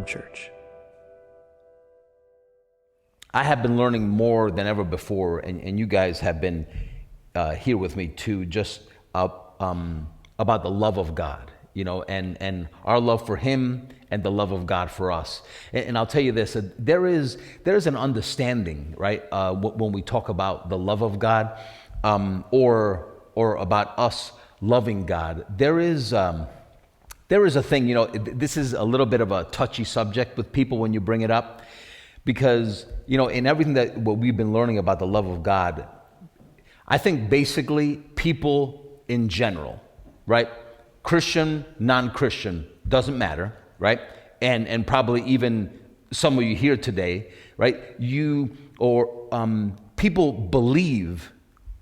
Reformed Church. I have been learning more than ever before, and you guys have been here with me too, just about the love of God, and our love for Him and the love of God for us. And I'll tell you this, there is an understanding, right, when we talk about the love of God, or about us loving God. There is a thing, this is a little bit of a touchy subject with people when you bring it up, because, in everything what we've been learning about the love of God, I think basically people in general, right? Christian, non-Christian, doesn't matter, right? And probably even some of you here today, right? People believe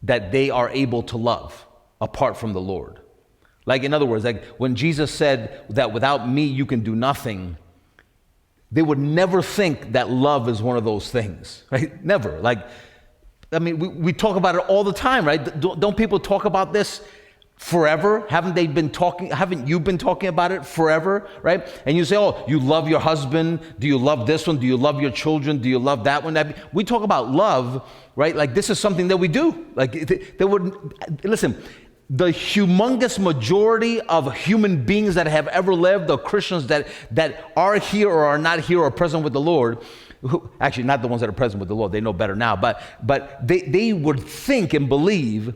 that they are able to love apart from the Lord. Like, in other words, like when Jesus said that without me you can do nothing, they would never think that love is one of those things, right? Never. We talk about it all the time, right? Don't people talk about this forever? Haven't you been talking about it forever, right? And you say, oh, you love your husband. Do you love this one? Do you love your children? Do you love that one? We talk about love, right? Like, this is something that we do. Listen, the humongous majority of human beings that have ever lived, the Christians that are here or are not here or present with the Lord, actually not the ones that are present with the Lord, they know better now, but they would think and believe,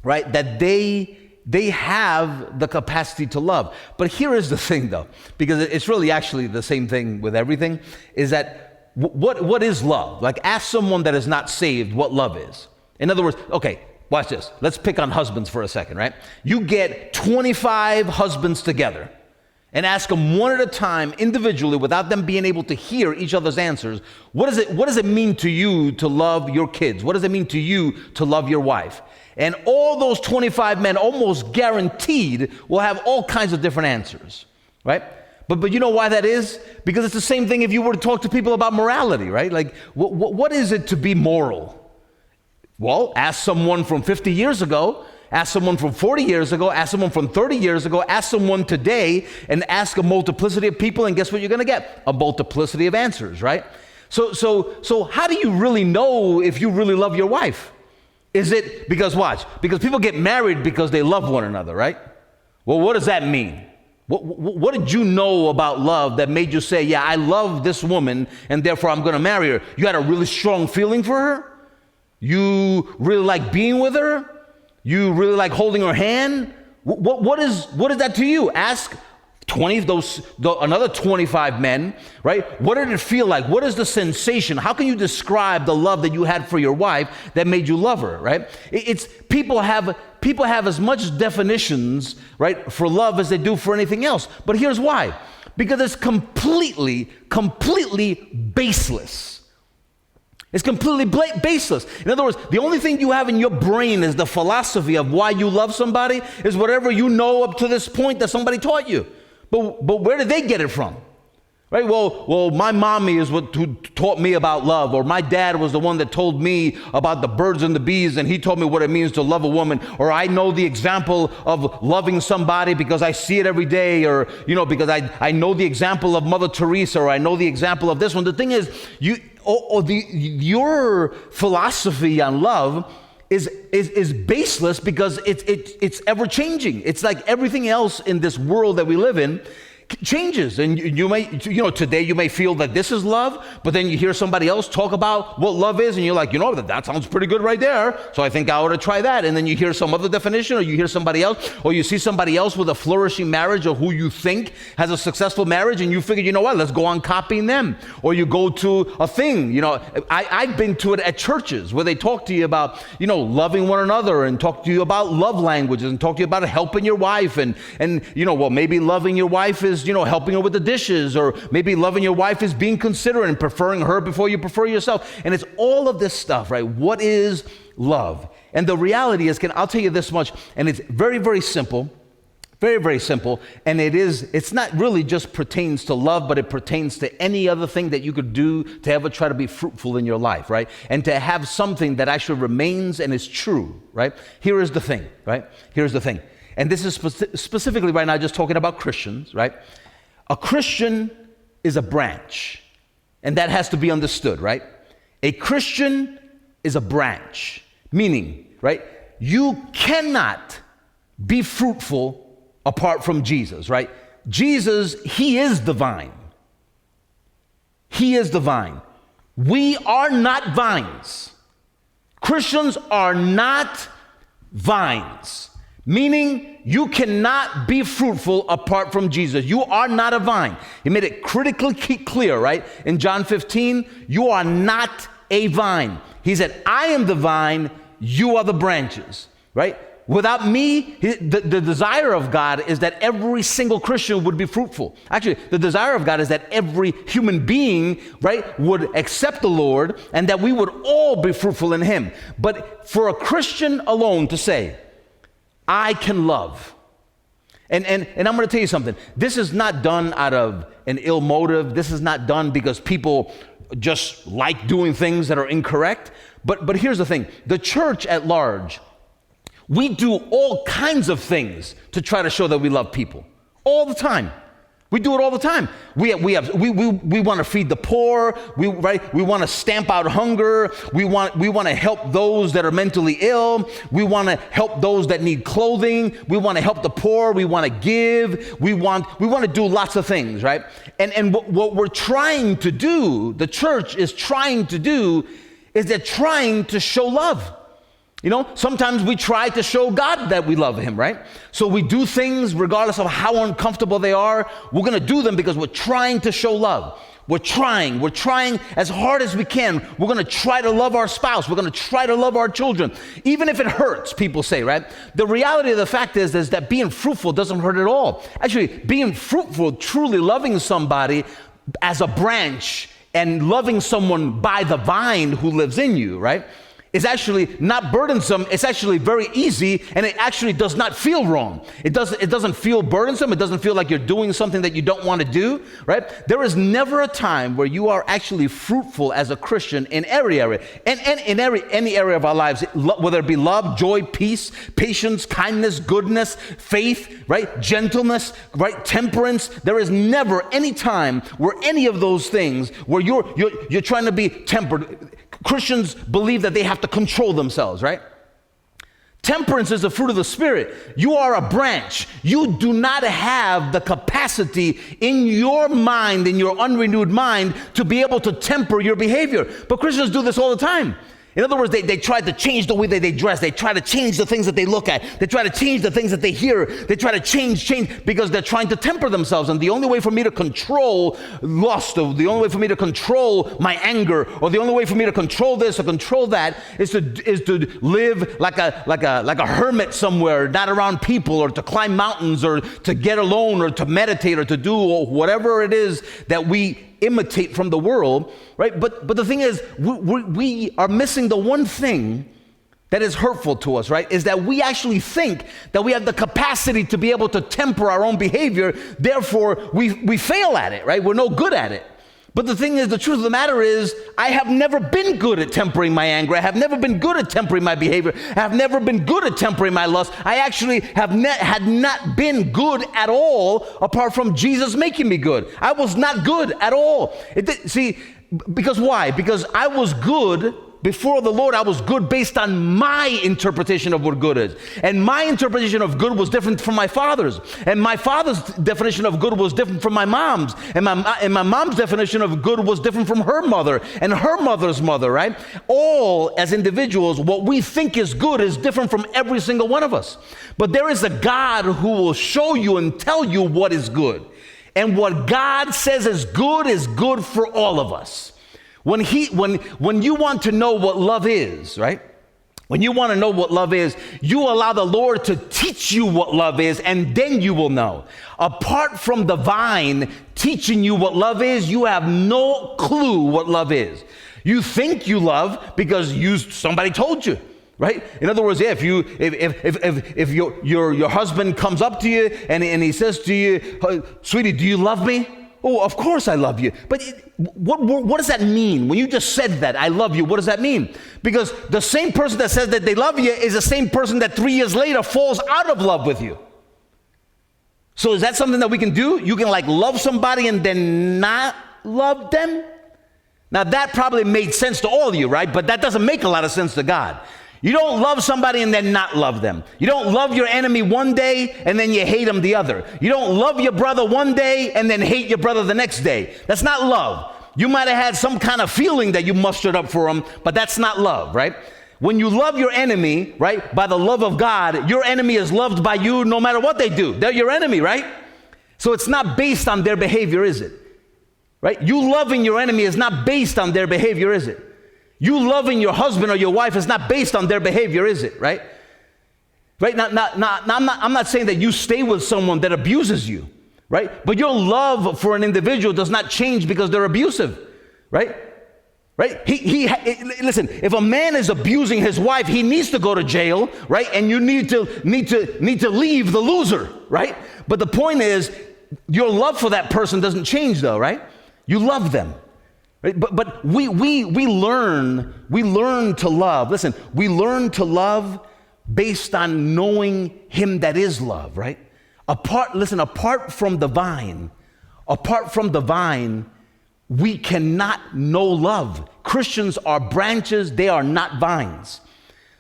right, that they have the capacity to love. But here is the thing, though, because it's really actually the same thing with everything, is that what is love? Like, ask someone that is not saved what love is. In other words, okay, watch this. Let's pick on husbands for a second, right? You get 25 husbands together and ask them one at a time individually without them being able to hear each other's answers. What does it mean to you to love your kids? What does it mean to you to love your wife? And all those 25 men almost guaranteed will have all kinds of different answers, right? But you know why that is? Because it's the same thing if you were to talk to people about morality, right? Like, what is it to be moral? Well, ask someone from 50 years ago, ask someone from 40 years ago, ask someone from 30 years ago, ask someone today, and ask a multiplicity of people, and guess what you're going to get? A multiplicity of answers, right? So how do you really know if you really love your wife? Is it because people get married because they love one another, right? Well, what does that mean? What did you know about love that made you say, yeah, I love this woman, and therefore I'm going to marry her? You had a really strong feeling for her? You really like being with her? You really like holding her hand? What is that to you? Ask another 25 men, right? What did it feel like? What is the sensation? How can you describe the love that you had for your wife that made you love her, right? People have as much definitions, right, for love as they do for anything else. But here's why. Because it's completely baseless. It's completely baseless. In other words, the only thing you have in your brain is the philosophy of why you love somebody is whatever you know up to this point that somebody taught you. But where did they get it from? Right? Well, my mommy is who taught me about love, or my dad was the one that told me about the birds and the bees, and he told me what it means to love a woman, or I know the example of loving somebody because I see it every day, or because I know the example of Mother Teresa, or I know the example of this one. The thing is, your philosophy on love is baseless because it's ever changing. It's like everything else in this world that we live in changes, and you may, today you may feel that this is love, but then you hear somebody else talk about what love is, and you're like, that sounds pretty good right there, so I think I ought to try that. And then you hear some other definition, or you hear somebody else, or you see somebody else with a flourishing marriage, or who you think has a successful marriage, and you figure, let's go on copying them. Or you go to a thing, I've been to it at churches where they talk to you about, loving one another, and talk to you about love languages, and talk to you about helping your wife, and maybe loving your wife is helping her with the dishes, or maybe loving your wife is being considerate and preferring her before you prefer yourself. And it's all of this stuff, right? What is love? And the reality is, I'll tell you this much, and it's very, very simple, very, very simple, and it's not really just pertains to love, but it pertains to any other thing that you could do to ever try to be fruitful in your life, right? And to have something that actually remains and is true, right? Here is the thing, right? Here's the thing. And this is specifically right now just talking about Christians, right? A Christian is a branch. And that has to be understood, right? A Christian is a branch, meaning, right? You cannot be fruitful apart from Jesus, right? Jesus, he is the vine. He is the vine. We are not vines. Christians are not vines, meaning you cannot be fruitful apart from Jesus. You are not a vine. He made it critically clear, right? In John 15, you are not a vine. He said, I am the vine, you are the branches, right? Without me, the desire of God is that every single Christian would be fruitful. Actually, the desire of God is that every human being, right, would accept the Lord and that we would all be fruitful in him. But for a Christian alone to say, I can love. And I'm going to tell you something. This is not done out of an ill motive. This is not done because people just like doing things that are incorrect. But here's the thing. The church at large, we do all kinds of things to try to show that we love people. All the time. We do it all the time. We want to feed the poor. We want to stamp out hunger. We want to help those that are mentally ill. We want to help those that need clothing. We want to help the poor. We want to give. We want to do lots of things, right? And what we're trying to do, the church is trying to do, is they're trying to show love. You know, sometimes we try to show God that we love him, right? So we do things regardless of how uncomfortable they are. We're going to do them because we're trying to show love. We're trying as hard as we can. We're going to try to love our spouse. We're going to try to love our children. Even if it hurts, people say, right? The reality of the fact is that being fruitful doesn't hurt at all. Actually, being fruitful, truly loving somebody as a branch and loving someone by the vine who lives in you, right? It's actually not burdensome. It's actually very easy, and it actually does not feel wrong. It doesn't feel burdensome. It doesn't feel like you're doing something that you don't want to do, right? There is never a time where you are actually fruitful as a Christian in every area, and in any area of our lives, whether it be love, joy, peace, patience, kindness, goodness, faith, right? Gentleness, right? Temperance. There is never any time where any of those things where you're trying to be tempered. Christians believe that they have to control themselves, right? Temperance is the fruit of the Spirit. You are a branch. You do not have the capacity in your mind, in your unrenewed mind, to be able to temper your behavior. But Christians do this all the time. In other words, they try to change the way that they dress. They try to change the things that they look at. They try to change the things that they hear. They try to change because they're trying to temper themselves. And the only way for me to control lust, or the only way for me to control my anger, or the only way for me to control this or control that is to live like a hermit somewhere, not around people, or to climb mountains, or to get alone, or to meditate, or to do whatever it is that we imitate from the world, right? But the thing is, we are missing the one thing that is hurtful to us, right? Is that we actually think that we have the capacity to be able to temper our own behavior. Therefore, we fail at it, right? We're no good at it. But the thing is, the truth of the matter is, I have never been good at tempering my anger. I have never been good at tempering my behavior. I have never been good at tempering my lust. I actually had not been good at all apart from Jesus making me good. I was not good at all. Because why? Because I was good before the Lord. I was good based on my interpretation of what good is. And my interpretation of good was different from my father's. And my father's definition of good was different from my mom's. And my mom's definition of good was different from her mother and her mother's mother, right? All, as individuals, what we think is good is different from every single one of us. But there is a God who will show you and tell you what is good. And what God says is good for all of us. When you want to know what love is, right? When you want to know what love is, you allow the Lord to teach you what love is, and then you will know. Apart from the vine teaching you what love is, you have no clue what love is. You think you love because somebody told you, right? In other words, if your husband comes up to you and he says to you, "Sweetie, do you love me?" "Oh, of course I love you." But what does that mean? When you just said that, "I love you," what does that mean? Because the same person that says that they love you is the same person that 3 years later falls out of love with you. So is that something that we can do? You can like love somebody and then not love them? Now that probably made sense to all of you, right? But that doesn't make a lot of sense to God. You don't love somebody and then not love them. You don't love your enemy one day and then you hate him the other. You don't love your brother one day and then hate your brother the next day. That's not love. You might have had some kind of feeling that you mustered up for him, but that's not love, right? When you love your enemy, right, by the love of God, your enemy is loved by you no matter what they do. They're your enemy, right? So it's not based on their behavior, is it? Right? You loving your enemy is not based on their behavior, is it? You loving your husband or your wife is not based on their behavior, is it? Right? Right? Now, I'm not saying that you stay with someone that abuses you, right? But your love for an individual does not change because they're abusive, right? Right? Listen, if a man is abusing his wife, he needs to go to jail, right? And you need to leave the loser, right? But the point is, your love for that person doesn't change though, right? You love them. Right? But we learn to love. Listen, we learn to love based on knowing him that is love, right? Apart from the vine, we cannot know love. Christians are branches, they are not vines.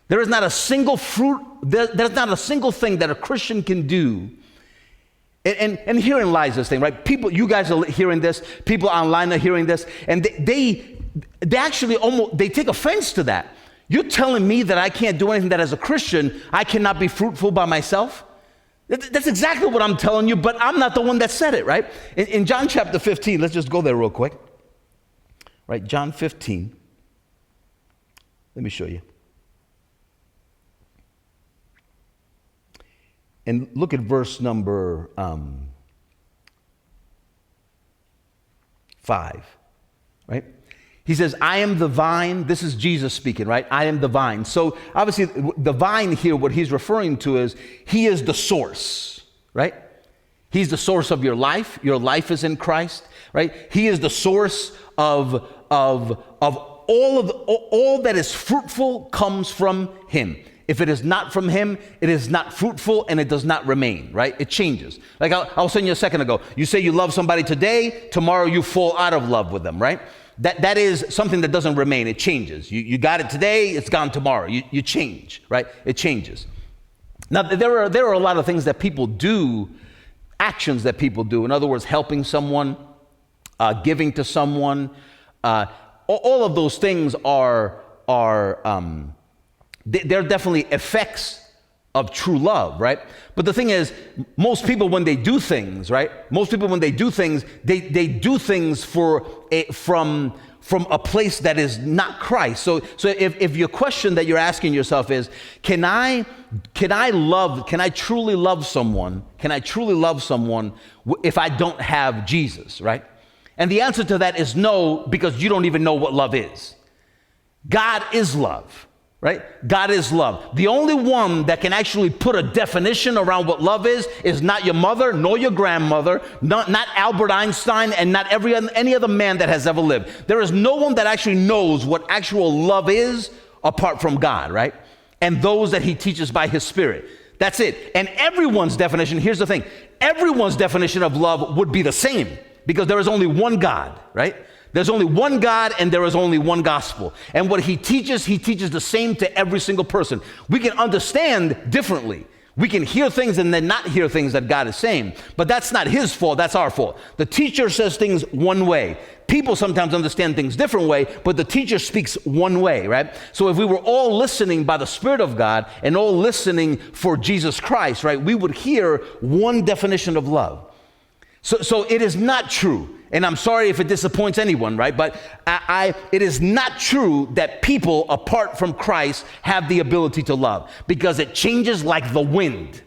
There is not a single fruit, there's not a single thing that a Christian can do. And herein lies this thing, right? People, you guys are hearing this, people online are hearing this, and they actually they take offense to that. You're telling me that I can't do anything, that as a Christian, I cannot be fruitful by myself? That's exactly what I'm telling you, but I'm not the one that said it, right? In John chapter 15, let's just go there real quick. Right, John 15. Let me show you. And look at verse number 5, right? He says, I am the vine. This is Jesus speaking, right? I am the vine. So obviously the vine here, what he's referring to is he is the source, right? He's the source of your life. Your life is in Christ, right? He is the source of all that is fruitful comes from him. If it is not from him, it is not fruitful and it does not remain, right? It changes. Like I was saying you a second ago, you say you love somebody today, tomorrow you fall out of love with them, right? That is something that doesn't remain. It changes. You got it today, it's gone tomorrow. You change, right? It changes. Now, there are a lot of things that people do, actions that people do. In other words, helping someone, giving to someone. All of those things are they're definitely effects of true love, right? But the thing is, most people when they do things, right? They do things from a place that is not Christ. So if your question that you're asking yourself is, can I truly love someone if I don't have Jesus, right? And the answer to that is no, because you don't even know what love is. God is love. Right? God is love. The only one that can actually put a definition around what love is not your mother, nor your grandmother, not Albert Einstein, and not any other man that has ever lived. There is no one that actually knows what actual love is apart from God, right? And those that he teaches by his Spirit. That's it. And everyone's definition, here's the thing, everyone's definition of love would be the same because there is only one God, right? There's only one God and there is only one gospel. And what he teaches the same to every single person. We can understand differently. We can hear things and then not hear things that God is saying. But that's not his fault, that's our fault. The teacher says things one way. People sometimes understand things different way, but the teacher speaks one way, right? So if we were all listening by the Spirit of God and all listening for Jesus Christ, right, we would hear one definition of love. So it is not true. And I'm sorry if it disappoints anyone, right? But it is not true that people apart from Christ have the ability to love because it changes like the wind.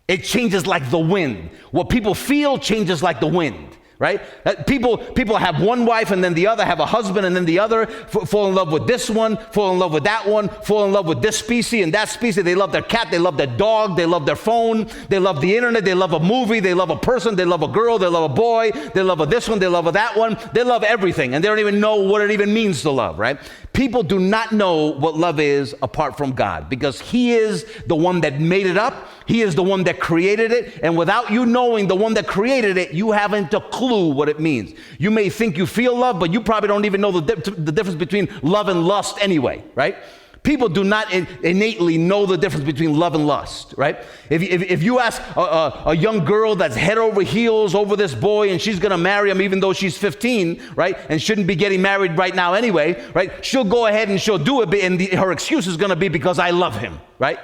It changes like the wind. What people feel changes like the wind, right? People have one wife and then the other, have a husband and then the other, fall in love with this one, fall in love with that one, fall in love with this species and that species. They love their cat, they love their dog, they love their phone, they love the internet, they love a movie, they love a person, they love a girl, they love a boy, they love a this one, they love a that one, they love everything and they don't even know what it even means to love, right? People do not know what love is apart from God, because he is the one that made it up. He is the one that created it. And without you knowing the one that created it, you haven't a clue what it means. You may think you feel love, but you probably don't even know the difference between love and lust anyway, right? People do not innately know the difference between love and lust, right? If you ask a young girl that's head over heels over this boy and she's going to marry him even though she's 15, right, and shouldn't be getting married right now anyway, right, she'll go ahead and she'll do it, and her excuse is going to be because I love him, right?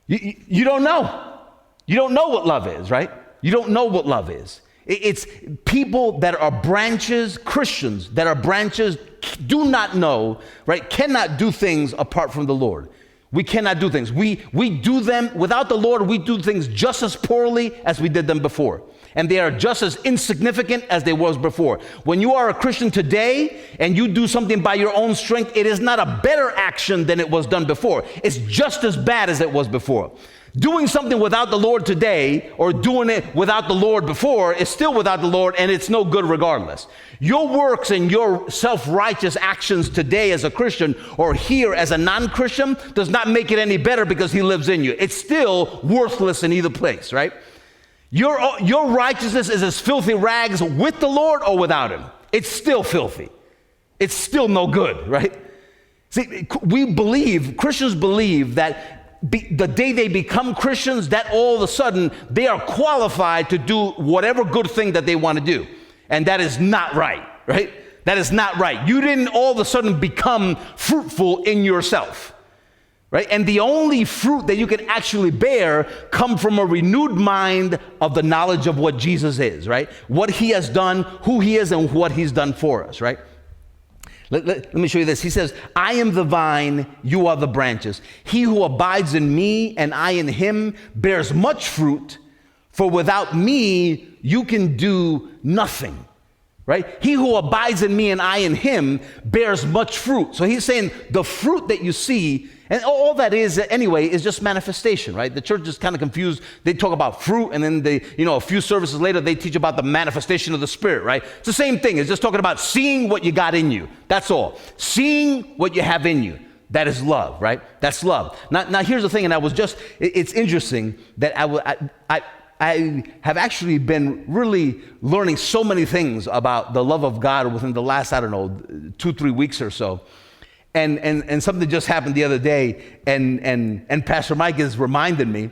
You don't know. You don't know what love is, right? You don't know what love is. It's people that are branches, Christians that are branches, do not know, right? Cannot do things apart from the Lord. We cannot do things. We do them without the Lord. We do things just as poorly as we did them before. And they are just as insignificant as they was before. When you are a Christian today and you do something by your own strength, it is not a better action than it was done before. It's just as bad as it was before. Doing something without the Lord today or doing it without the Lord before is still without the Lord, and it's no good regardless. Your works and your self-righteous actions today as a Christian or here as a non-Christian does not make it any better because he lives in you. It's still worthless in either place, right? Your righteousness is as filthy rags with the Lord or without him. It's still filthy. It's still no good, right? See, Christians believe that the day they become Christians, that all of a sudden they are qualified to do whatever good thing that they want to do. And that is not right, right? That is not right. You didn't all of a sudden become fruitful in yourself, right? And the only fruit that you can actually bear come from a renewed mind of the knowledge of what Jesus is, right? What he has done, who he is, and what he's done for us, right? Let me show you this. He says, I am the vine, you are the branches. He who abides in me and I in him bears much fruit, for without me you can do nothing, right? He who abides in me and I in him bears much fruit. So he's saying the fruit that you see, and all that is anyway is just manifestation, right? The church is kind of confused. They talk about fruit, and then a few services later they teach about the manifestation of the Spirit, right? It's the same thing. It's just talking about seeing what you got in you. That's all. Seeing what you have in you. That is love, right? That's love. Now here's the thing, and it's interesting that I have actually been really learning so many things about the love of God within the last, 2-3 weeks or so. And something just happened the other day, and Pastor Mike has reminded me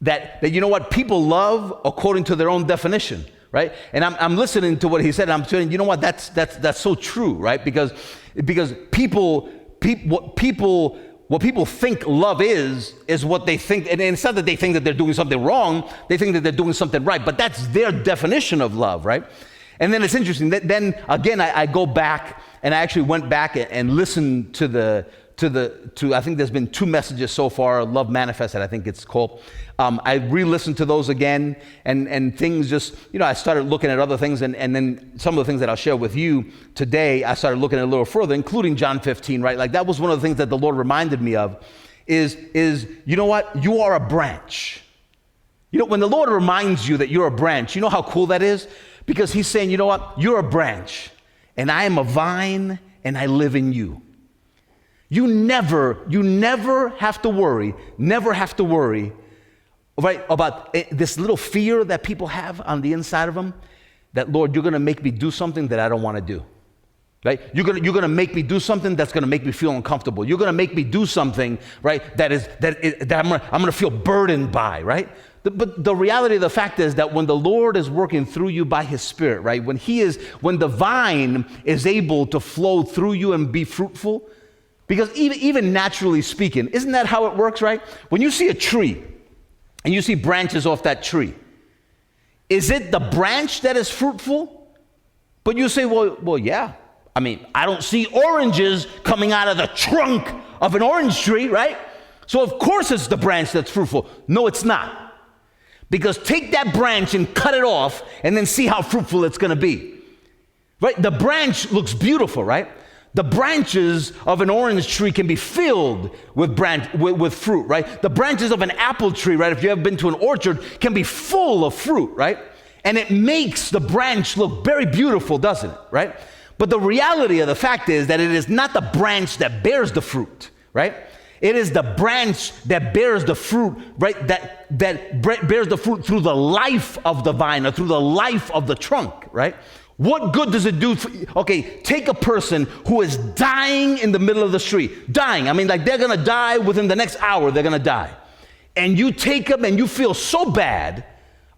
that you know what, people love according to their own definition, right? And I'm listening to what he said, and I'm saying, you know what, that's so true, right? Because what people think love is what they think, and it's not that they think that they're doing something wrong, they think that they're doing something right, but that's their definition of love, right? And then it's interesting that then again I go back, and I actually went back and listened to I think there's been 2 messages so far, Love Manifested, I think it's called. I re-listened to those again, and things just, I started looking at other things, and then some of the things that I'll share with you today, I started looking at a little further, including John 15, right? Like that was one of the things that the Lord reminded me of, is you know what? You are a branch. When the Lord reminds you that you're a branch, you know how cool that is? Because he's saying, you know what? You're a branch, and I am a vine, and I live in you. You never have to worry, right, about this little fear that people have on the inside of them, that, Lord, you're going to make me do something that I don't want to do, right? You're going to make me do something that's going to make me feel uncomfortable. You're going to make me do something, right, that I'm going to feel burdened by, right? But the reality of the fact is that when the Lord is working through you by his Spirit, right, when the vine is able to flow through you and be fruitful, because even naturally speaking, isn't that how it works, right? When you see a tree and you see branches off that tree, is it the branch that is fruitful? But you say, well, yeah. I mean, I don't see oranges coming out of the trunk of an orange tree, right? So of course it's the branch that's fruitful. No, it's not. Because take that branch and cut it off and then see how fruitful it's going to be. Right? The branch looks beautiful, right? The branches of an orange tree can be filled with fruit, right? The branches of an apple tree, right, if you've ever been to an orchard, can be full of fruit, right? And it makes the branch look very beautiful, doesn't it, right? But the reality of the fact is that it is not the branch that bears the fruit, right? It is the branch that bears the fruit, right? That bears the fruit through the life of the vine or through the life of the trunk, right? What good does it do? Okay, take a person who is dying in the middle of the street. Dying. I mean, like they're going to die within the next hour, they're going to die. And you take them and you feel so bad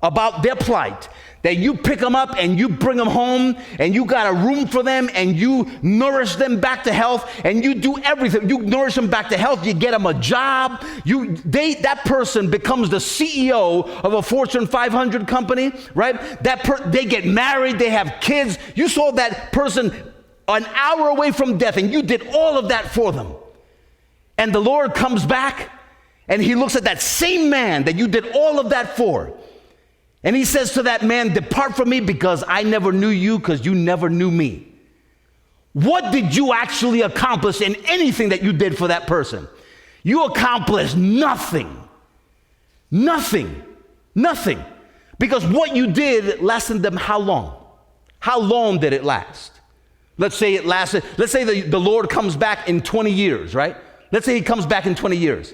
about their plight that you pick them up and you bring them home and you got a room for them and you nourish them back to health and you do everything. You nourish them back to health. You get them a job. That person becomes the CEO of a Fortune 500 company, right? They get married. They have kids. You saw that person an hour away from death and you did all of that for them. And the Lord comes back and he looks at that same man that you did all of that for. And he says to that man, depart from me because I never knew you because you never knew me. What did you actually accomplish in anything that you did for that person? You accomplished nothing. Nothing. Nothing. Because what you did lasted them how long? How long did it last? Let's say the Lord comes back in 20 years, right? Let's say he comes back in 20 years.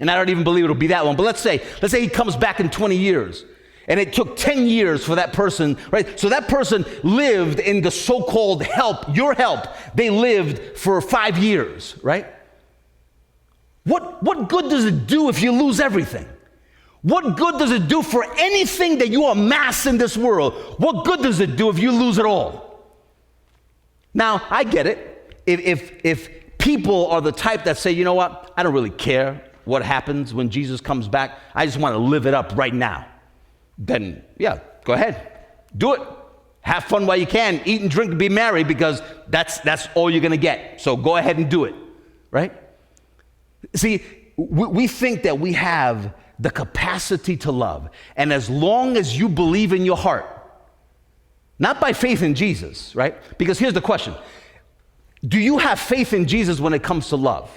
And I don't even believe it'll be that long, but let's say he comes back in 20 years. And it took 10 years for that person, right? So that person lived in the so-called help, your help. They lived for 5 years, right? What good does it do if you lose everything? What good does it do for anything that you amass in this world? What good does it do if you lose it all? Now, I get it. If people are the type that say, you know what, I don't really care what happens when Jesus comes back. I just want to live it up right now. Then, yeah, go ahead. Do it. Have fun while you can. Eat and drink and be merry because that's all you're going to get. So go ahead and do it, right? See, we think that we have the capacity to love. And as long as you believe in your heart, not by faith in Jesus, right? Because here's the question. Do you have faith in Jesus when it comes to love?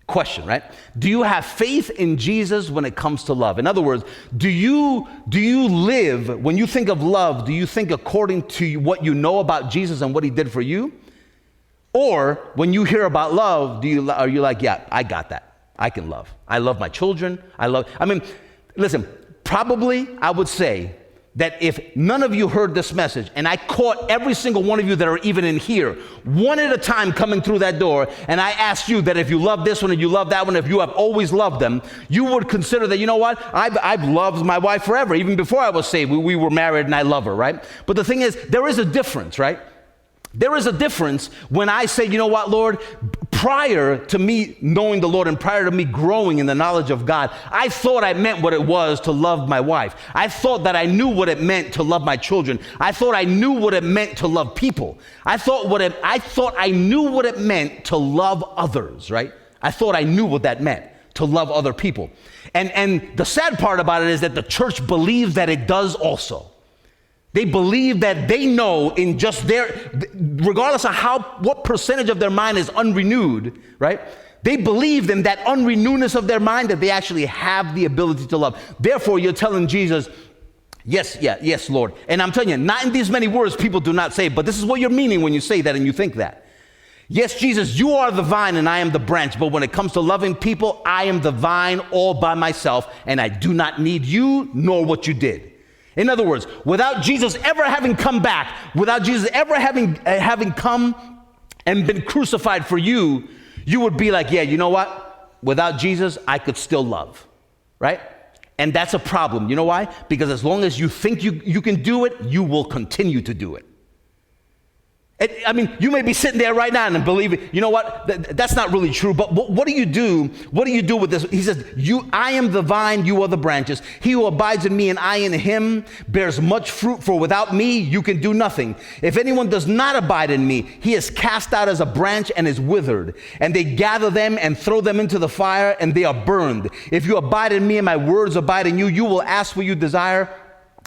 Question, right? Do you have faith in Jesus when it comes to love? In other words, do you live, when you think of love, do you think according to what you know about Jesus and what he did for you? Or when you hear about love, are you like, yeah, I got that. I can love. I love my children. Listen, probably I would say that if none of you heard this message and I caught every single one of you that are even in here, one at a time coming through that door, and I asked you that if you love this one and you love that one, if you have always loved them, you would consider that, you know what, I've loved my wife forever. Even before I was saved, we were married and I love her, right? But the thing is, there is a difference, right? There is a difference when I say, you know what, Lord, prior to me knowing the Lord and prior to me growing in the knowledge of God, I thought I meant what it was to love my wife. I thought that I knew what it meant to love my children. I thought I knew what it meant to love people. I thought I knew what it meant to love others, right? I thought I knew what that meant, to love other people. And the sad part about it is that the church believes that it does also. They believe that they know in just regardless of what percentage of their mind is unrenewed, right? They believe in that unrenewedness of their mind that they actually have the ability to love. Therefore, you're telling Jesus, yes, Lord. And I'm telling you, not in these many words people do not say, but this is what you're meaning when you say that and you think that. Yes, Jesus, you are the vine and I am the branch, but when it comes to loving people, I am the vine all by myself, and I do not need you nor what you did. In other words, without Jesus ever having come back, without Jesus ever having come and been crucified for you, you would be like, yeah, you know what? Without Jesus, I could still love, right? And that's a problem. You know why? Because as long as you think you can do it, you will continue to do it. You may be sitting there right now and believe it. You know what? That's not really true. But what do you do? What do you do with this? He says, I am the vine, you are the branches. He who abides in me and I in him bears much fruit, for without me you can do nothing. If anyone does not abide in me, he is cast out as a branch and is withered. And they gather them and throw them into the fire, and they are burned. If you abide in me and my words abide in you, you will ask what you desire,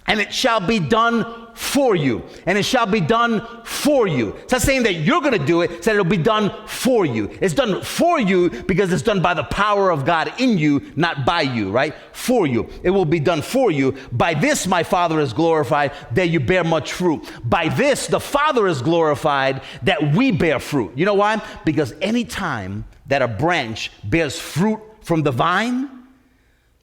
and it shall be done for you. And it shall be done for you. It's not saying that you're going to do it. It's that it'll be done for you. It's done for you because it's done by the power of God in you, not by you, right? For you. It will be done for you. By this my Father is glorified, that you bear much fruit. By this the Father is glorified, that we bear fruit. You know why? Because any time that a branch bears fruit from the vine,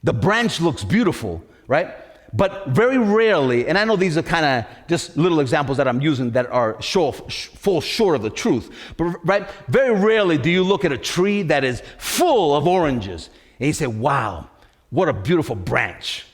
the branch looks beautiful, right? But very rarely, and I know these are kind of just little examples that I'm using that are fall short of the truth, but right, very rarely do you look at a tree that is full of oranges and you say, wow, what a beautiful branch.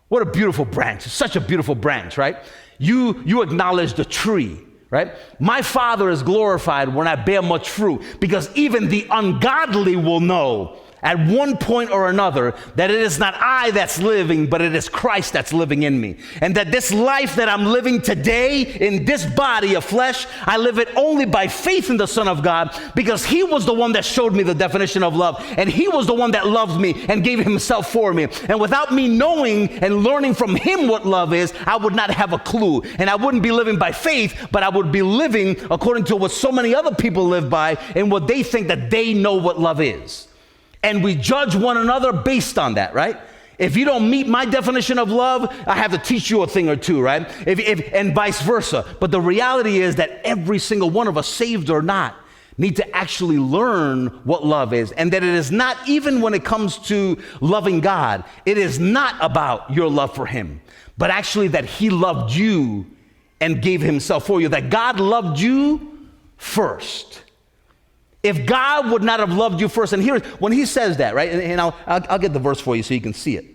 What a beautiful branch. Such a beautiful branch, right? You acknowledge the tree, right? My Father is glorified when I bear much fruit, because even the ungodly will know at one point or another that it is not I that's living, but it is Christ that's living in me. And that this life that I'm living today in this body of flesh, I live it only by faith in the Son of God, because he was the one that showed me the definition of love. And he was the one that loved me and gave himself for me. And without me knowing and learning from him what love is, I would not have a clue. And I wouldn't be living by faith, but I would be living according to what so many other people live by and what they think that they know what love is. And we judge one another based on that, right? If you don't meet my definition of love, I have to teach you a thing or two, right? And vice versa. But the reality is that every single one of us, saved or not, need to actually learn what love is. And that it is not, even when it comes to loving God, it is not about your love for him, but actually that he loved you and gave himself for you. That God loved you first. If God would not have loved you first, and here, when he says that, right, and I'll get the verse for you so you can see it.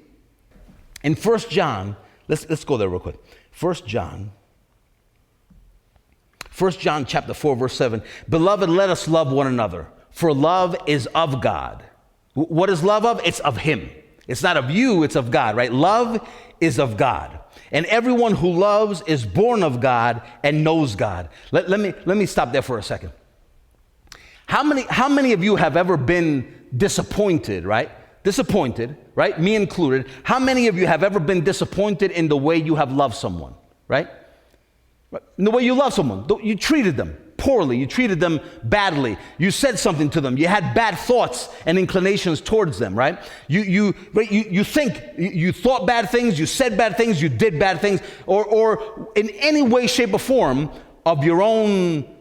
In 1 John, let's go there real quick. 1 John chapter 4, verse 7. Beloved, let us love one another, for love is of God. What is love of? It's of him. It's not of you, it's of God, right? Love is of God. And everyone who loves is born of God and knows God. Let me stop there for a second. How many of you have ever been disappointed, right? Disappointed, right? Me included. How many of you have ever been disappointed in the way you have loved someone, right? In the way you love someone. You treated them poorly. You treated them badly. You said something to them. You had bad thoughts and inclinations towards them, right? You thought bad things, you said bad things, you did bad things, or in any way, shape, or form of your own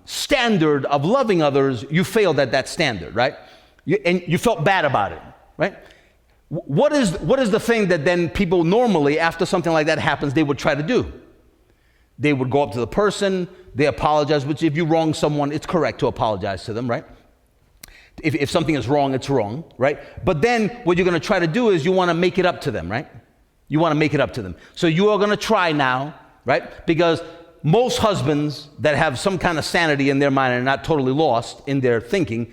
standard of loving others, you failed at that standard, right? And you felt bad about it, right? What is the thing that then people normally, after something like that happens, they would try to do? They would go up to the person, they apologize, which if you wrong someone, it's correct to apologize to them, right? If something is wrong, it's wrong, right? But then what you're going to try to do is you want to make it up to them, right? You want to make it up to them. So you are going to try now, right? Because most husbands that have some kind of sanity in their mind and are not totally lost in their thinking,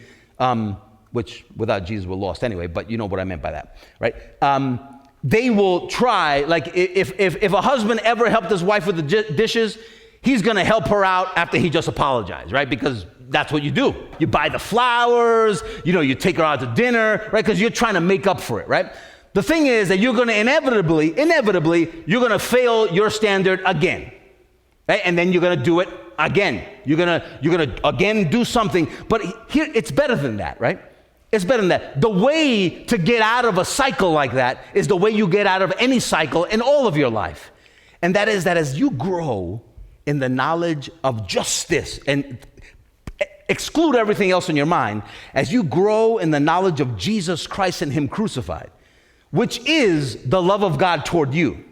which without Jesus we're lost anyway, but you know what I meant by that, right? They will try, like if a husband ever helped his wife with the dishes, he's going to help her out after he just apologized, right? Because that's what you do. You buy the flowers, you take her out to dinner, right? Because you're trying to make up for it, right? The thing is that you're going to inevitably, you're going to fail your standard again. Right? And then you're going to do it again. You're going to again do something. But here, it's better than that, right? It's better than that. The way to get out of a cycle like that is the way you get out of any cycle in all of your life. And that is that as you grow in the knowledge of justice and exclude everything else in your mind, as you grow in the knowledge of Jesus Christ and him crucified, which is the love of God toward you.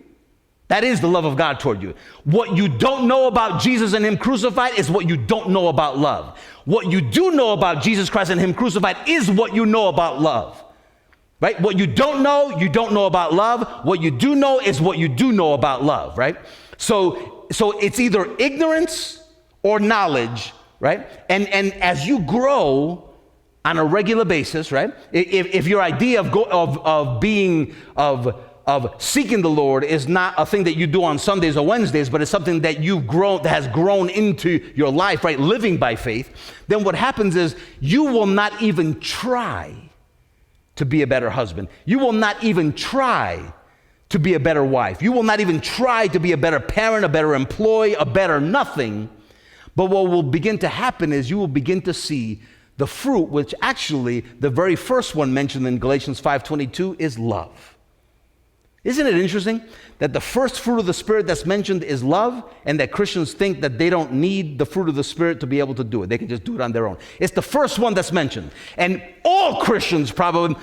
That is the love of God toward you. What you don't know about Jesus and him crucified is what you don't know about love. What you do know about Jesus Christ and him crucified is what you know about love. Right? What you don't know about love. What you do know is what you do know about love, right? So it's either ignorance or knowledge, right? And as you grow on a regular basis, right? If your idea of seeking the Lord is not a thing that you do on Sundays or Wednesdays, but it's something that that has grown into your life, right? Living by faith, then what happens is you will not even try to be a better husband. You will not even try to be a better wife. You will not even try to be a better parent, a better employee, a better nothing. But what will begin to happen is you will begin to see the fruit, which actually the very first one mentioned in Galatians 5:22 is love. Isn't it interesting that the first fruit of the Spirit that's mentioned is love, and that Christians think that they don't need the fruit of the Spirit to be able to do it? They can just do it on their own. It's the first one that's mentioned. And all Christians, probably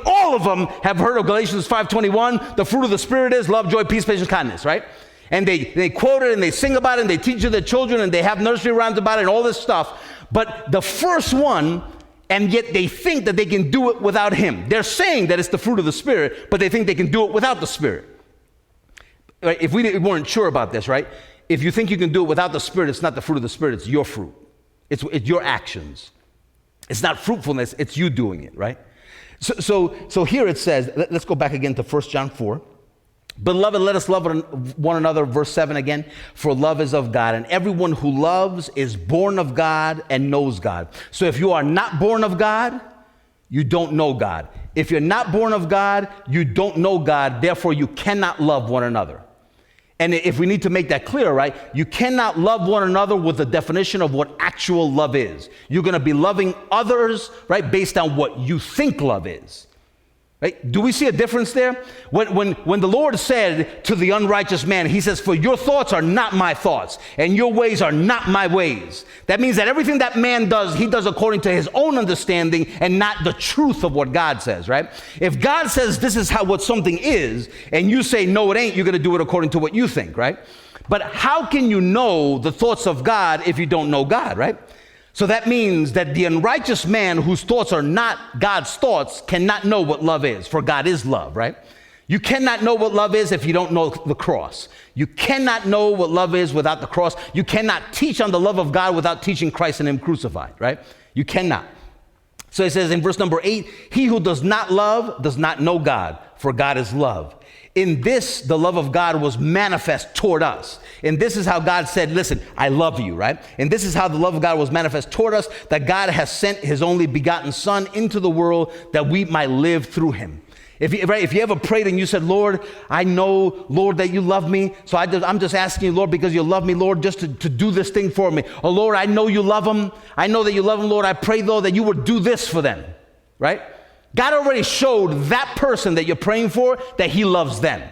all of them, have heard of Galatians 5:21. The fruit of the Spirit is love, joy, peace, patience, kindness, right? And they quote it, and they sing about it, and they teach it to their children, and they have nursery rhymes about it, and all this stuff. But the first one, and yet they think that they can do it without him. They're saying that it's the fruit of the Spirit, but they think they can do it without the Spirit. Right? If we weren't sure about this, right? If you think you can do it without the Spirit, it's not the fruit of the Spirit, it's your fruit. It's your actions. It's not fruitfulness, it's you doing it, right? So here it says, let's go back again to 1 John 4. Beloved, let us love one another, verse 7 again, for love is of God, and everyone who loves is born of God and knows God. So if you are not born of God, you don't know God. If you're not born of God, you don't know God, therefore you cannot love one another. And if we need to make that clear, right, you cannot love one another with the definition of what actual love is. You're going to be loving others, right, based on what you think love is. Right? Do we see a difference there? When the Lord said to the unrighteous man, he says, for your thoughts are not my thoughts, and your ways are not my ways. That means that everything that man does, he does according to his own understanding and not the truth of what God says, right? If God says this is what something is, and you say, no, it ain't, you're going to do it according to what you think, right? But how can you know the thoughts of God if you don't know God, right? So that means that the unrighteous man whose thoughts are not God's thoughts cannot know what love is, for God is love, right? You cannot know what love is if you don't know the cross. You cannot know what love is without the cross. You cannot teach on the love of God without teaching Christ and him crucified, right? You cannot. So it says in verse number 8, he who does not love does not know God, for God is love. In this, the love of God was manifest toward us. And this is how God said, listen, I love you, right? And this is how the love of God was manifest toward us, that God has sent his only begotten Son into the world that we might live through him. If you ever prayed and you said, Lord, I know, Lord, that you love me, so I'm just asking you, Lord, because you love me, Lord, just to do this thing for me. Oh, Lord, I know you love them. I know that you love them, Lord. I pray, Lord, that you would do this for them, right? God already showed that person that you're praying for that he loves them.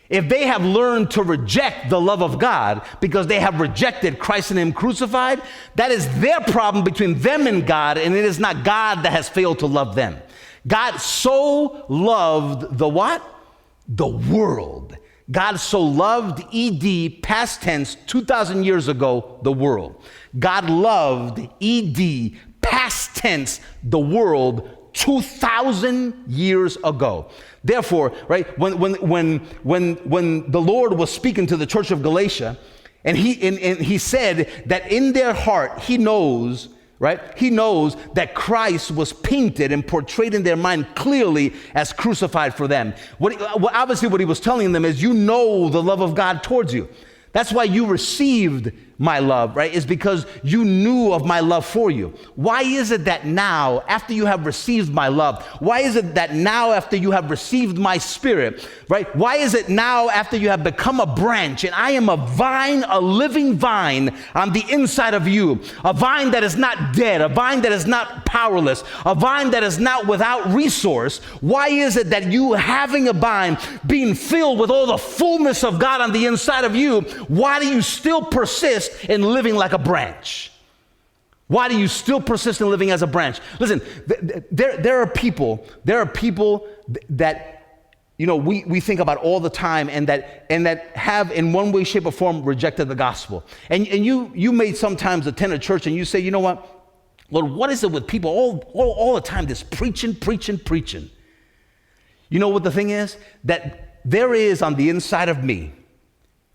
If they have learned to reject the love of God because they have rejected Christ and him crucified, that is their problem between them and God, and it is not God that has failed to love them. God so loved the what? The world. God so loved, ED, past tense, 2,000 years ago, the world. God loved, ED, past tense, the world 2,000 years ago. Therefore, right, when the Lord was speaking to the church of Galatia, and he said that in their heart, he knows, right, he knows that Christ was painted and portrayed in their mind clearly as crucified for them. Obviously what he was telling them is, you know the love of God towards you. That's why you received my love, right? Is because you knew of my love for you. Why is it that now, after you have received my love, why is it that now after you have received my spirit, right? Why is it now after you have become a branch and I am a vine, a living vine on the inside of you, a vine that is not dead, a vine that is not powerless, a vine that is not without resource? Why is it that you having a vine, being filled with all the fullness of God on the inside of you, why do you still persist in living like a branch? Why do you still persist in living as a branch? Listen, there are people that, you know, we think about all the time and that have in one way, shape, or form rejected the gospel. And you may sometimes attend a church and you say, you know what, Lord, what is it with people all the time, this preaching? You know what the thing is? That there is on the inside of me,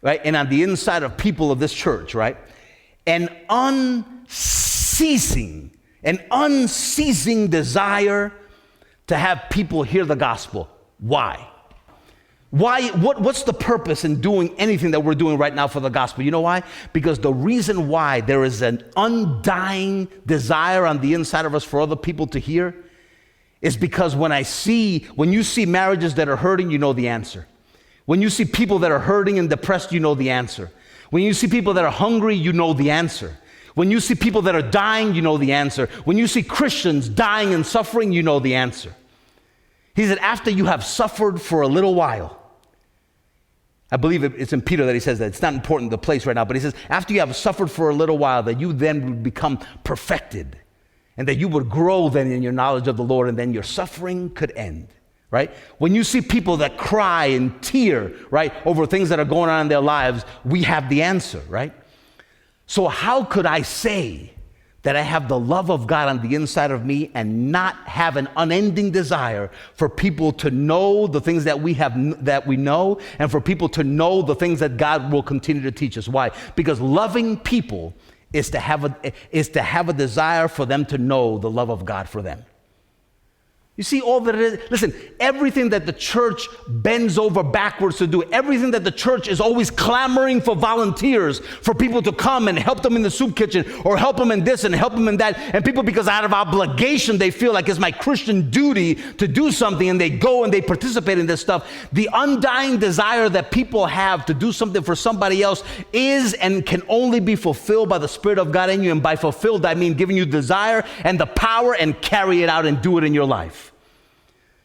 right, and on the inside of people of this church, right, an unceasing desire to have people hear the gospel. Why? What's the purpose in doing anything that we're doing right now for the gospel? You know why? Because the reason why there is an undying desire on the inside of us for other people to hear is because when you see marriages that are hurting, you know the answer. When you see people that are hurting and depressed, you know the answer. When you see people that are hungry, you know the answer. When you see people that are dying, you know the answer. When you see Christians dying and suffering, you know the answer. He said, after you have suffered for a little while, I believe it's in Peter that he says that. It's not important the place right now, but he says, after you have suffered for a little while, that you then would become perfected, and that you would grow then in your knowledge of the Lord, and then your suffering could end, right? When you see people that cry and tear, right, over things that are going on in their lives, we have the answer, right? So how could I say that I have the love of God on the inside of me and not have an unending desire for people to know the things that we know, and for people to know the things that God will continue to teach us? Why? Because loving people is to have a desire for them to know the love of God for them. You see all that it is? Listen, everything that the church bends over backwards to do, everything that the church is always clamoring for volunteers, for people to come and help them in the soup kitchen, or help them in this and help them in that, and people, because out of obligation, they feel like it's my Christian duty to do something, and they go and they participate in this stuff. The undying desire that people have to do something for somebody else is and can only be fulfilled by the Spirit of God in you, and by fulfilled, I mean giving you desire and the power and carry it out and do it in your life.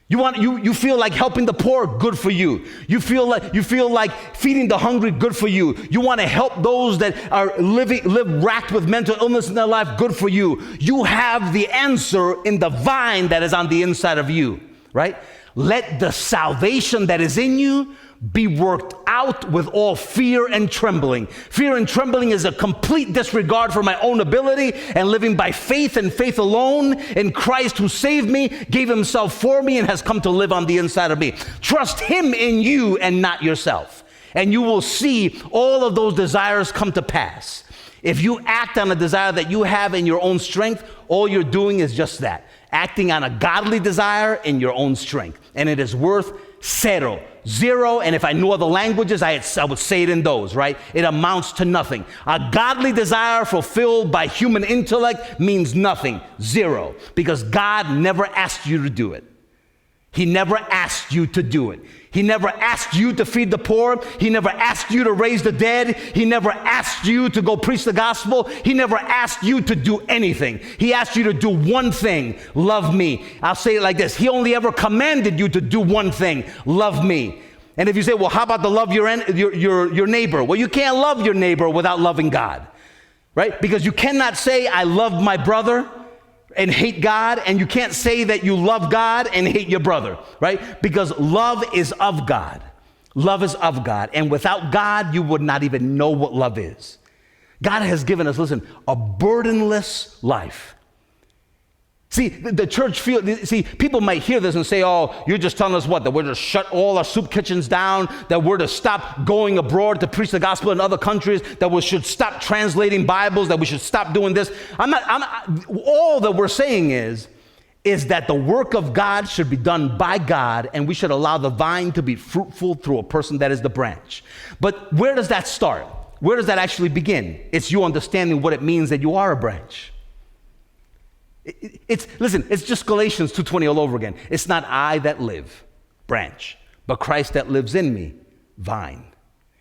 You feel like helping the poor, good for you. You feel like feeding the hungry, good for you. You want to help those that are live racked with mental illness in their life, good for you. You have the answer in the vine that is on the inside of you, right? Let the salvation that is in you be worked out with all fear and trembling. Fear and trembling is a complete disregard for my own ability and living by faith and faith alone in Christ, who saved me, gave himself for me, and has come to live on the inside of me. Trust him in you and not yourself, and you will see all of those desires come to pass. If you act on a desire that you have in your own strength, all you're doing is just that, acting on a godly desire in your own strength, and it is worth zero, and if I knew other languages, I would say it in those, right? It amounts to nothing. A godly desire fulfilled by human intellect means nothing, zero, because God never asked you to do it. He never asked you to do it. He never asked you to feed the poor. He never asked you to raise the dead. He never asked you to go preach the gospel. He never asked you to do anything. He asked you to do one thing: love me. I'll say it like this: he only ever commanded you to do one thing: love me. And if you say, well, how about to love your neighbor? Well, you can't love your neighbor without loving God, right? Because you cannot say, I love my brother, and hate God, and you can't say that you love God and hate your brother, right? Because love is of God. Love is of God. And without God, you would not even know what love is. God has given us, listen, a burdenless life. See, the church people might hear this and say, oh, you're just telling us what? That we're to shut all our soup kitchens down, that we're to stop going abroad to preach the gospel in other countries, that we should stop translating Bibles, that we should stop doing this. All that we're saying is that the work of God should be done by God, and we should allow the vine to be fruitful through a person that is the branch. But where does that start? Where does that actually begin? It's you understanding what it means that you are a branch. It's just Galatians 2:20 all over again. It's not I that live, branch, but Christ that lives in me, vine.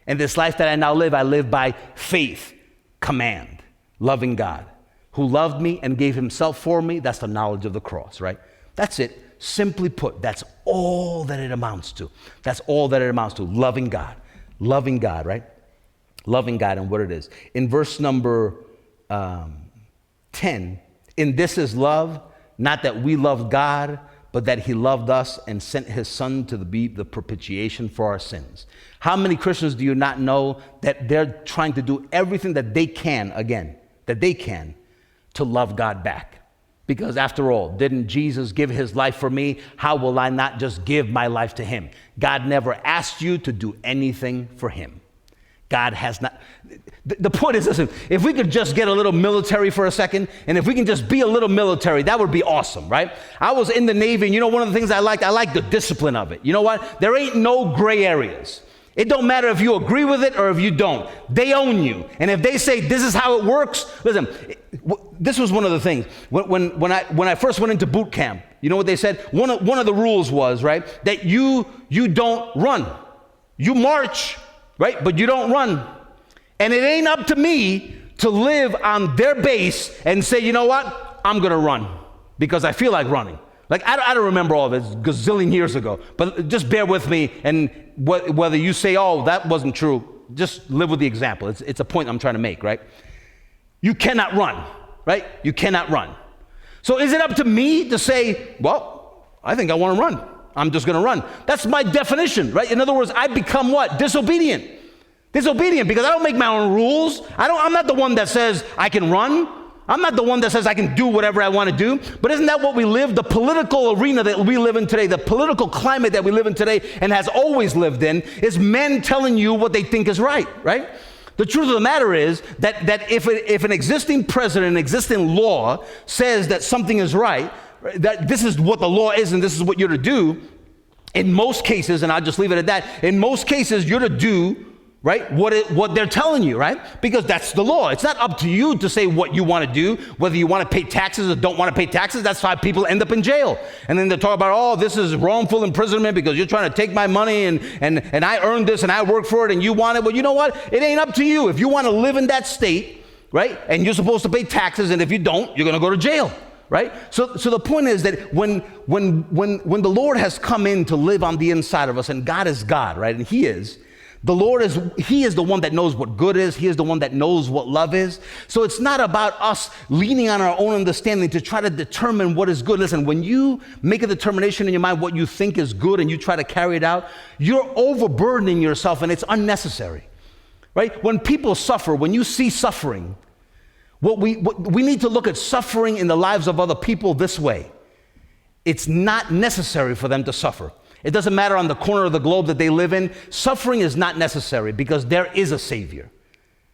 And this life that I now live, I live by faith, command, loving God, who loved me and gave himself for me. That's the knowledge of the cross, right? That's it. Simply put, that's all that it amounts to. That's all that it amounts to, loving God, right? Loving God and what it is. In verse number 10, in this is love, not that we loved God, but that he loved us and sent his son to be the propitiation for our sins. How many Christians do you not know that they're trying to do everything that they can, to love God back? Because after all, didn't Jesus give his life for me? How will I not just give my life to him? God never asked you to do anything for him. God has not. The point is, listen, if we could just get a little military for a second, and if we can just be a little military, that would be awesome, right? I was in the Navy, and you know one of the things I like the discipline of it. You know what? There ain't no gray areas. It don't matter if you agree with it or if you don't. They own you. And if they say this is how it works, listen, this was one of the things. When I first went into boot camp, you know what they said? One of the rules was, right, that you don't run. You march, right? But you don't run. And it ain't up to me to live on their base and say, you know what? I'm going to run because I feel like running. Like, I don't remember all this gazillion years ago, but just bear with me. And whether you say, oh, that wasn't true, just live with the example. It's a point I'm trying to make, right? You cannot run, right? You cannot run. So is it up to me to say, well, I think I want to run. I'm just going to run. That's my definition, right? In other words, I become what? Disobedient. Disobedient because I don't make my own rules. I'm not the one that says I can run. I'm not the one that says I can do whatever I want to do. But isn't that what we live? The political arena that we live in today, the political climate that we live in today and has always lived in, is men telling you what they think is right, right? The truth of the matter is that if an existing president, an existing law says that something is right, that this is what the law is and this is what you're to do, in most cases, and I'll just leave it at that, in most cases you're to do, right, what they're telling you, right? Because that's the law. It's not up to you to say what you want to do, whether you want to pay taxes or don't want to pay taxes. That's why people end up in jail. And then they talk about, oh, this is wrongful imprisonment because you're trying to take my money and I earned this and I worked for it and you want it. Well, you know what? It ain't up to you. If you want to live in that state, right, and you're supposed to pay taxes, and if you don't, you're going to go to jail. Right? So the point is that when the Lord has come in to live on the inside of us, and God is God, right? And He is. He is the one that knows what good is. He is the one that knows what love is. So it's not about us leaning on our own understanding to try to determine what is good. Listen, when you make a determination in your mind what you think is good and you try to carry it out, you're overburdening yourself and it's unnecessary, right? When people suffer, when you see suffering, what we need to look at suffering in the lives of other people this way. It's not necessary for them to suffer. It doesn't matter on the corner of the globe that they live in. Suffering is not necessary because there is a Savior.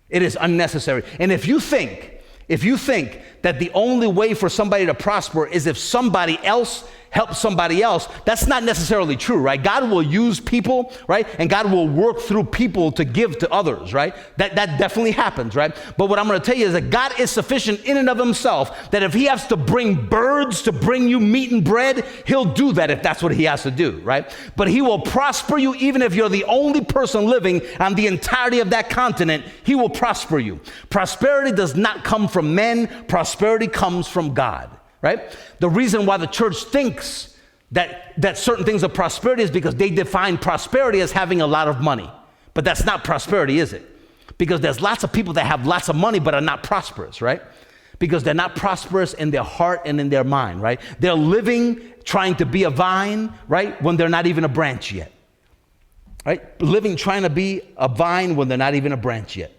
It is unnecessary. And if you think that the only way for somebody to prosper is if somebody else helps somebody else, that's not necessarily true, right? God will use people, right? And God will work through people to give to others, right? That definitely happens, right? But what I'm going to tell you is that God is sufficient in and of Himself, that if He has to bring birds to bring you meat and bread, He'll do that if that's what He has to do, right? But He will prosper you even if you're the only person living on the entirety of that continent. He will prosper you. Prosperity does not come from men. Prosperity comes from God. Right? The reason why the church thinks that certain things are prosperity is because they define prosperity as having a lot of money. But that's not prosperity, is it? Because there's lots of people that have lots of money but are not prosperous, right? Because they're not prosperous in their heart and in their mind, right? They're living trying to be a vine, right, when they're not even a branch yet. Right? Living trying to be a vine when they're not even a branch yet.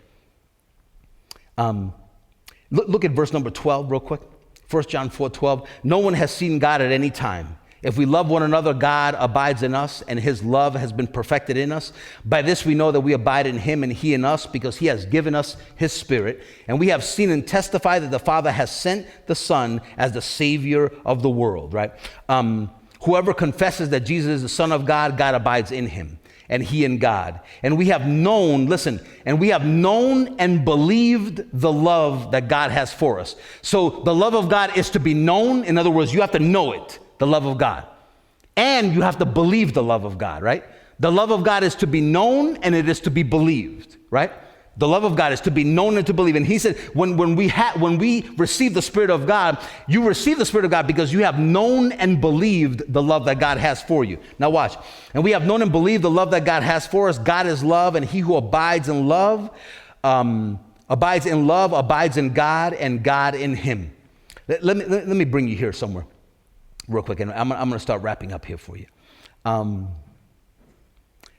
Look at verse number 12 real quick. 1 John 4:12, no one has seen God at any time. If we love one another, God abides in us, and His love has been perfected in us. By this we know that we abide in Him and He in us, because He has given us His Spirit. And we have seen and testified that the Father has sent the Son as the Savior of the world, right? Whoever confesses that Jesus is the Son of God, God abides in Him, and He in God. And we have known, listen, and we have known and believed the love that God has for us. So the love of God is to be known. In other words, you have to know it, the love of God. And you have to believe the love of God, right? The love of God is to be known and it is to be believed, right? The love of God is to be known and to believe. And He said, when we receive the Spirit of God, you receive the Spirit of God because you have known and believed the love that God has for you. Now watch. And we have known and believed the love that God has for us. God is love, and He who abides in love, abides in God, and God in Him. Let me bring you here somewhere real quick, and I'm going to start wrapping up here for you.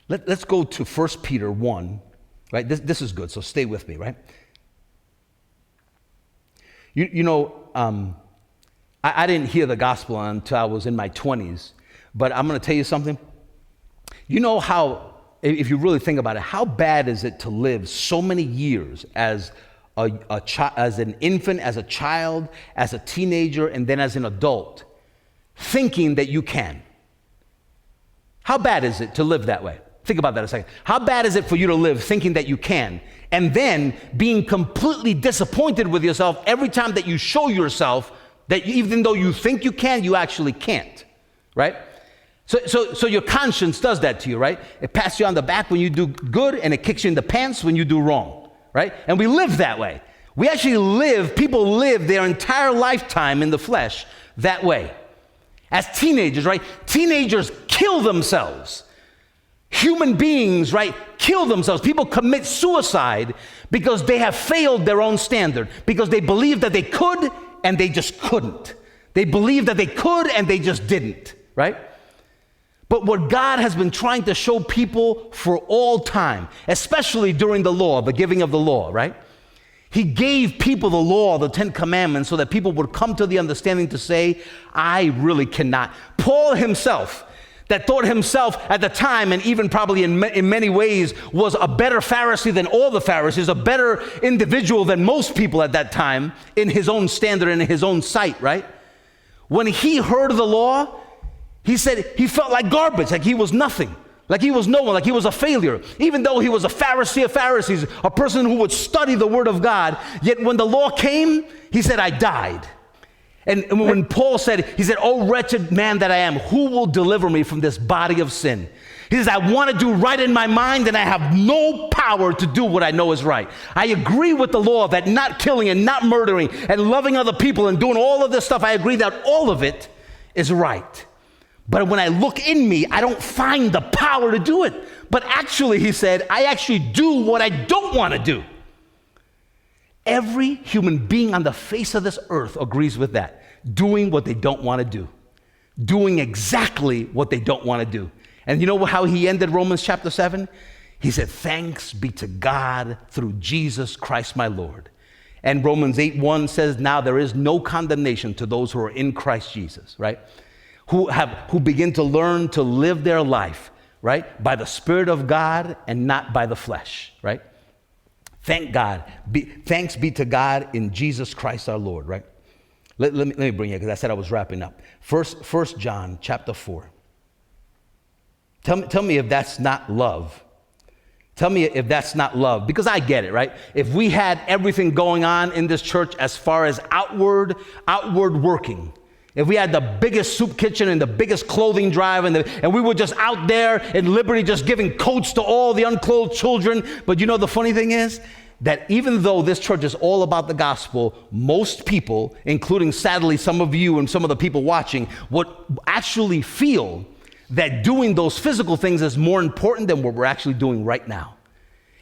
Let's go to 1 Peter 1. Right? This is good, so stay with me, right? I didn't hear the gospel until I was in my 20s, but I'm going to tell you something. You know how, if you really think about it, how bad is it to live so many years as as an infant, as a child, as a teenager, and then as an adult, thinking that you can? How bad is it to live that way? Think about that a second. How bad is it for you to live thinking that you can, and then being completely disappointed with yourself every time that you show yourself that even though you think you can, you actually can't, right? So your conscience does that to you, right? It pats you on the back when you do good, and it kicks you in the pants when you do wrong, right? And we live that way. We actually people live their entire lifetime in the flesh that way. As teenagers, right? Teenagers kill themselves. Human beings, right, kill themselves. People commit suicide because they have failed their own standard, because they believed that they could and they just couldn't. They believed that they could and they just didn't, right? But what God has been trying to show people for all time, especially during the law, the giving of the law, right? He gave people the law, the 10 Commandments, so that people would come to the understanding to say, I really cannot. Paul himself, that thought himself at the time, and even probably in many ways, was a better Pharisee than all the Pharisees, a better individual than most people at that time, in his own standard and in his own sight, right? When he heard the law, he said he felt like garbage, like he was nothing, like he was no one, like he was a failure. Even though he was a Pharisee of Pharisees, a person who would study the Word of God, yet when the law came, he said, I died. And when Paul said, he said, oh, wretched man that I am, who will deliver me from this body of sin? He says, I want to do right in my mind, and I have no power to do what I know is right. I agree with the law that not killing and not murdering and loving other people and doing all of this stuff, I agree that all of it is right. But when I look in me, I don't find the power to do it. But actually, he said, I actually do what I don't want to do. Every human being on the face of this earth agrees with that. Doing what they don't want to do. Doing exactly what they don't want to do. And you know how he ended Romans chapter 7? He said, thanks be to God through Jesus Christ my Lord. And Romans 8:1 says, now there is no condemnation to those who are in Christ Jesus, right? Who begin to learn to live their life, right, by the Spirit of God and not by the flesh, right? Thanks be to God in Jesus Christ our Lord, right? Let me bring it, because I said I was wrapping up. First John chapter 4. Tell me if that's not love. Tell me if that's not love, because I get it, right? If we had everything going on in this church as far as outward working, if we had the biggest soup kitchen and the biggest clothing drive and we were just out there in Liberty just giving coats to all the unclothed children. But you know the funny thing is that even though this church is all about the gospel, most people, including sadly some of you and some of the people watching, would actually feel that doing those physical things is more important than what we're actually doing right now.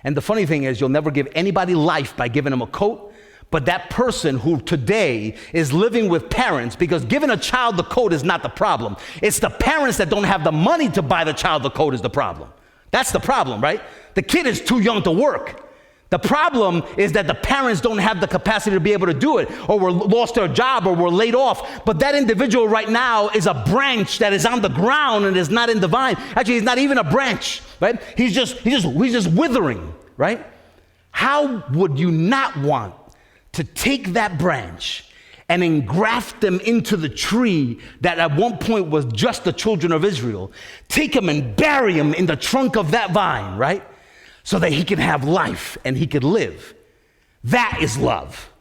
And the funny thing is, you'll never give anybody life by giving them a coat. But that person who today is living with parents, because giving a child the coat is not the problem. It's the parents that don't have the money to buy the child the coat is the problem. That's the problem, right? The kid is too young to work. The problem is that the parents don't have the capacity to be able to do it, or were lost their job, or were laid off. But that individual right now is a branch that is on the ground and is not in the vine. Actually, he's not even a branch, right? He's just withering, right? How would you not want to take that branch and engraft them into the tree that at one point was just the children of Israel, take them and bury them in the trunk of that vine, right? So that he can have life and he could live. That is love.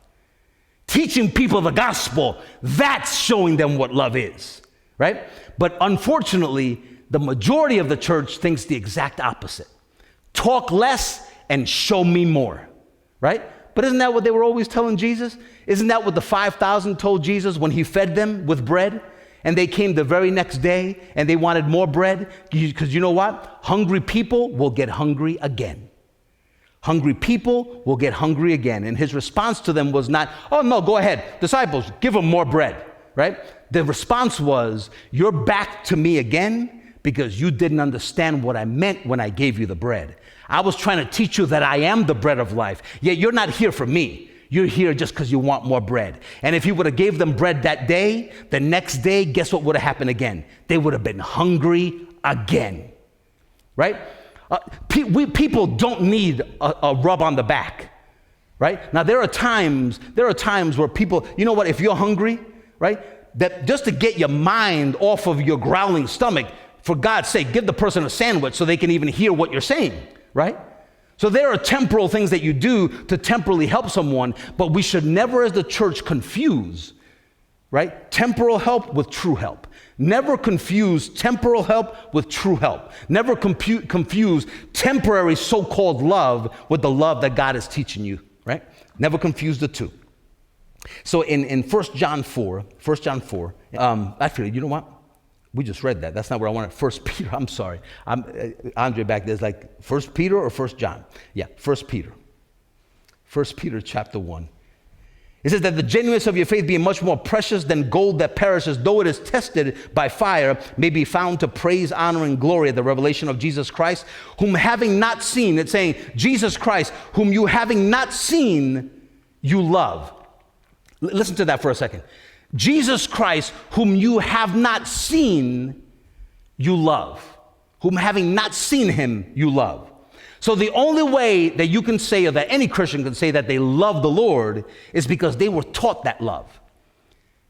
Teaching people the gospel, that's showing them what love is, right? But unfortunately, the majority of the church thinks the exact opposite. Talk less and show me more, right? But isn't that what they were always telling Jesus? Isn't that what the 5,000 told Jesus when he fed them with bread? And they came the very next day and they wanted more bread? Because you know what? Hungry people will get hungry again. Hungry people will get hungry again. And his response to them was not, oh no, go ahead, disciples, give them more bread, right? The response was, you're back to me again because you didn't understand what I meant when I gave you the bread. I was trying to teach you that I am the bread of life. Yet you're not here for me. You're here just because you want more bread. And if he would have gave them bread that day, the next day, guess what would have happened again? They would have been hungry again, right? People don't need a rub on the back, right? Now, there are times where people, you know what, if you're hungry, right, that just to get your mind off of your growling stomach, for God's sake, give the person a sandwich so they can even hear what you're saying, right? So there are temporal things that you do to temporally help someone, but we should never as the church confuse right? Temporal help with true help. Never confuse temporal help with true help. Never confuse temporary so-called love with the love that God is teaching you, right? Never confuse the two. So in 1 John 4, actually, you know what? We just read that. That's not where I wanted. 1 Peter, I'm sorry. Andre back there's like 1 Peter or 1 John? Yeah, 1 Peter. 1 Peter chapter 1. It says that the genuineness of your faith being much more precious than gold that perishes, though it is tested by fire, may be found to praise, honor, and glory at the revelation of Jesus Christ, whom having not seen, it's saying Jesus Christ, whom you having not seen, you love. Listen to that for a second. Jesus Christ, whom you have not seen, you love. Whom having not seen him, you love. So the only way that you can say, or that any Christian can say that they love the Lord, is because they were taught that love.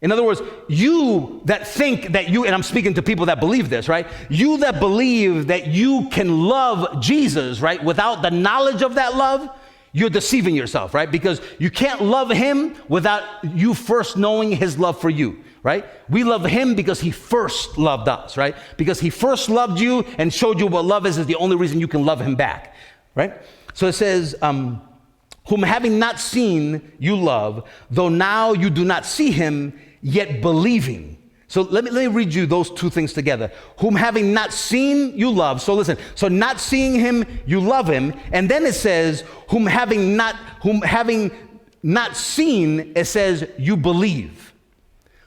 In other words, you that think that you, and I'm speaking to people that believe this, right? You that believe that you can love Jesus, right, without the knowledge of that love, you're deceiving yourself, right? Because you can't love him without you first knowing his love for you, right? We love him because he first loved us, right? Because he first loved you and showed you what love is the only reason you can love him back, right? So it says, whom having not seen you love, though now you do not see him, yet believing. So let me read you those two things together. Whom having not seen you love. So listen, so not seeing him, you love him. And then it says, whom having not seen, it says you believe.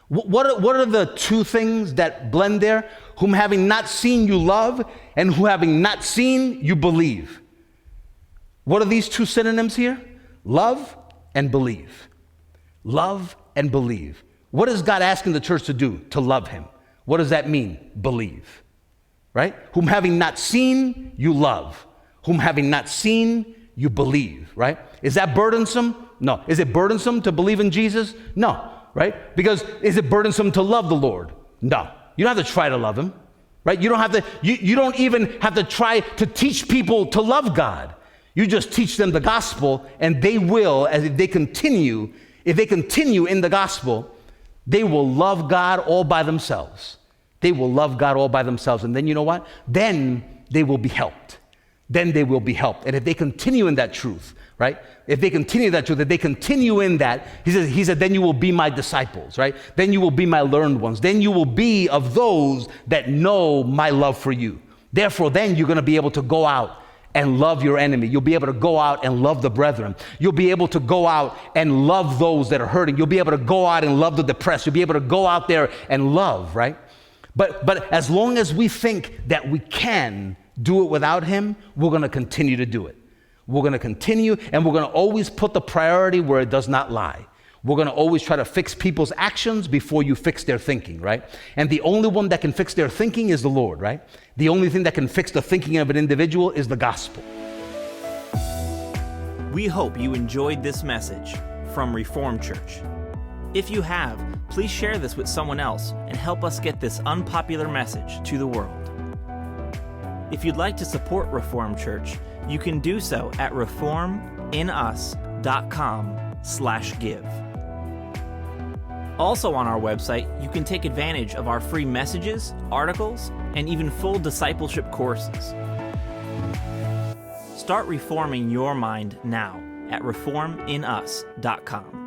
What are the two things that blend there? Whom having not seen you love, and who having not seen you believe. What are these two synonyms here? Love and believe. Love and believe. What is God asking the church to do? To love him. What does that mean? Believe. Right? Whom having not seen, you love. Whom having not seen, you believe. Right? Is that burdensome? No. Is it burdensome to believe in Jesus? No. Right? Because is it burdensome to love the Lord? No. You don't have to try to love him. Right? You don't even have to try to teach people to love God. You just teach them the gospel, and they will, as if they continue in the gospel, they will love God all by themselves. They will love God all by themselves. And then you know what? Then they will be helped. Then they will be helped. And if they continue in that truth, right? If they continue that truth, if they continue in that, he said, then you will be my disciples, right? Then you will be my learned ones. Then you will be of those that know my love for you. Therefore, then you're going to be able to go out and love your enemy. You'll be able to go out and love the brethren. You'll be able to go out and love those that are hurting. You'll be able to go out and love the depressed. You'll be able to go out there and love, right? But as long as we think that we can do it without him, we're going to continue to do it. We're going to continue, and we're going to always put the priority where it does not lie. We're going to always try to fix people's actions before you fix their thinking, right? And the only one that can fix their thinking is the Lord, right? The only thing that can fix the thinking of an individual is the gospel. We hope you enjoyed this message from Reformed Church. If you have, please share this with someone else and help us get this unpopular message to the world. If you'd like to support Reformed Church, you can do so at reforminus.com/give. Also on our website, you can take advantage of our free messages, articles, and even full discipleship courses. Start reforming your mind now at reforminus.com.